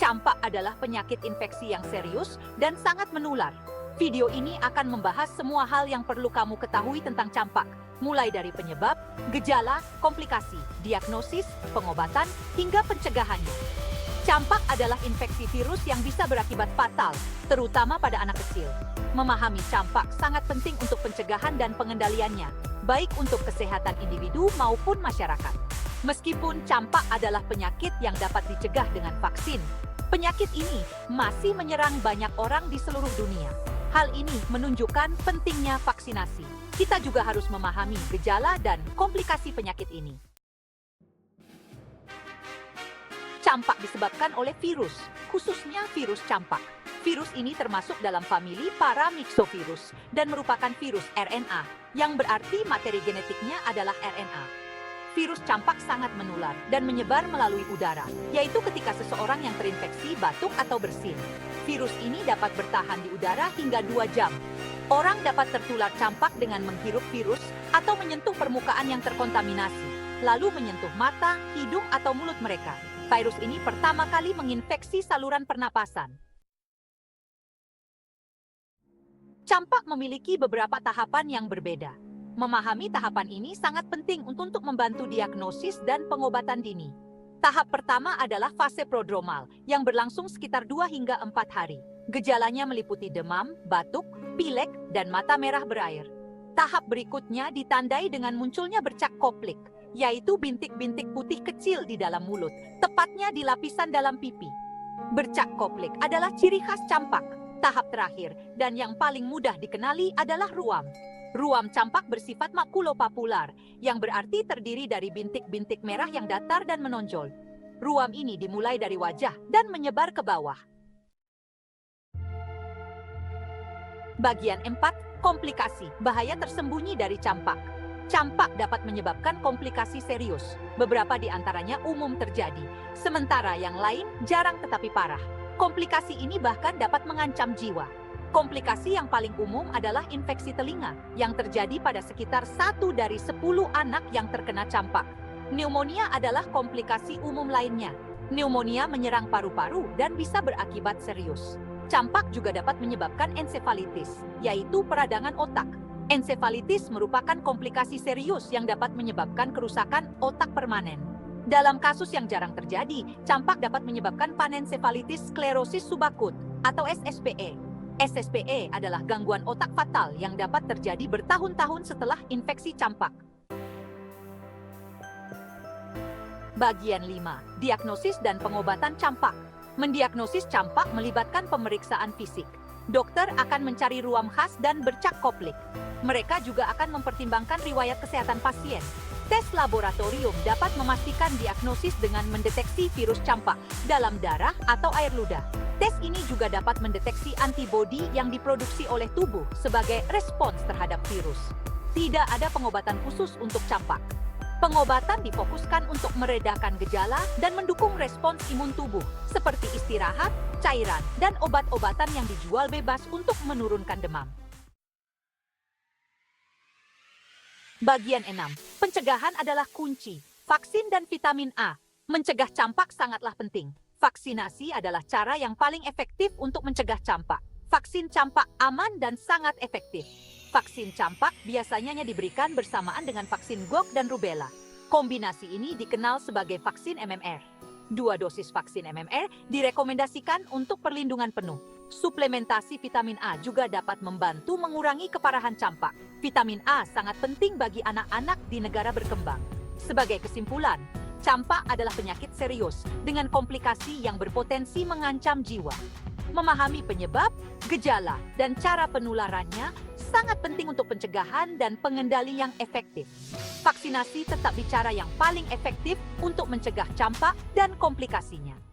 Campak adalah penyakit infeksi yang serius dan sangat menular. Video ini akan membahas semua hal yang perlu kamu ketahui tentang campak, mulai dari penyebab, gejala, komplikasi, diagnosis, pengobatan, hingga pencegahannya. Campak adalah infeksi virus yang bisa berakibat fatal, terutama pada anak kecil. Memahami campak sangat penting untuk pencegahan dan pengendaliannya, baik untuk kesehatan individu maupun masyarakat. Meskipun campak adalah penyakit yang dapat dicegah dengan vaksin, penyakit ini masih menyerang banyak orang di seluruh dunia. Hal ini menunjukkan pentingnya vaksinasi. Kita juga harus memahami gejala dan komplikasi penyakit ini. Campak disebabkan oleh virus, khususnya virus campak. Virus ini termasuk dalam famili paramyxovirus dan merupakan virus RNA, yang berarti materi genetiknya adalah RNA. Virus campak sangat menular dan menyebar melalui udara, yaitu ketika seseorang yang terinfeksi batuk atau bersin. Virus ini dapat bertahan di udara hingga 2 jam. Orang dapat tertular campak dengan menghirup virus atau menyentuh permukaan yang terkontaminasi, lalu menyentuh mata, hidung, atau mulut mereka. Virus ini pertama kali menginfeksi saluran pernapasan. Campak memiliki beberapa tahapan yang berbeda. Memahami tahapan ini sangat penting untuk membantu diagnosis dan pengobatan dini. Tahap pertama adalah fase prodromal, yang berlangsung sekitar 2 hingga 4 hari. Gejalanya meliputi demam, batuk, pilek, dan mata merah berair. Tahap berikutnya ditandai dengan munculnya bercak koplik, yaitu bintik-bintik putih kecil di dalam mulut, tepatnya di lapisan dalam pipi. Bercak koplik adalah ciri khas campak. Tahap terakhir, dan yang paling mudah dikenali adalah ruam. Ruam campak bersifat makulopapular, yang berarti terdiri dari bintik-bintik merah yang datar dan menonjol. Ruam ini dimulai dari wajah dan menyebar ke bawah. Bagian 4, komplikasi, bahaya tersembunyi dari campak. Campak dapat menyebabkan komplikasi serius. Beberapa di antaranya umum terjadi, sementara yang lain jarang tetapi parah. Komplikasi ini bahkan dapat mengancam jiwa. Komplikasi yang paling umum adalah infeksi telinga, yang terjadi pada sekitar 1 dari 10 anak yang terkena campak. Pneumonia adalah komplikasi umum lainnya. Pneumonia menyerang paru-paru dan bisa berakibat serius. Campak juga dapat menyebabkan ensefalitis, yaitu peradangan otak. Ensefalitis merupakan komplikasi serius yang dapat menyebabkan kerusakan otak permanen. Dalam kasus yang jarang terjadi, campak dapat menyebabkan panencephalitis sklerosis subakut atau SSPE. SSPE adalah gangguan otak fatal yang dapat terjadi bertahun-tahun setelah infeksi campak. Bagian 5, diagnosis dan pengobatan campak. Mendiagnosis campak melibatkan pemeriksaan fisik. Dokter akan mencari ruam khas dan bercak koplik. Mereka juga akan mempertimbangkan riwayat kesehatan pasien. Tes laboratorium dapat memastikan diagnosis dengan mendeteksi virus campak dalam darah atau air ludah. Tes ini juga dapat mendeteksi antibodi yang diproduksi oleh tubuh sebagai respons terhadap virus. Tidak ada pengobatan khusus untuk campak. Pengobatan difokuskan untuk meredakan gejala dan mendukung respons imun tubuh, seperti istirahat, cairan, dan obat-obatan yang dijual bebas untuk menurunkan demam. Bagian 6, pencegahan adalah kunci. Vaksin dan vitamin A. Mencegah campak sangatlah penting. Vaksinasi adalah cara yang paling efektif untuk mencegah campak. Vaksin campak aman dan sangat efektif. Vaksin campak biasanya diberikan bersamaan dengan vaksin GOG dan rubella. Kombinasi ini dikenal sebagai vaksin MMR. 2 dosis vaksin MMR direkomendasikan untuk perlindungan penuh. Suplementasi vitamin A juga dapat membantu mengurangi keparahan campak. Vitamin A sangat penting bagi anak-anak di negara berkembang. Sebagai kesimpulan, campak adalah penyakit serius dengan komplikasi yang berpotensi mengancam jiwa. Memahami penyebab, gejala, dan cara penularannya sangat penting untuk pencegahan dan pengendali yang efektif. Vaksinasi tetap bicara yang paling efektif untuk mencegah campak dan komplikasinya.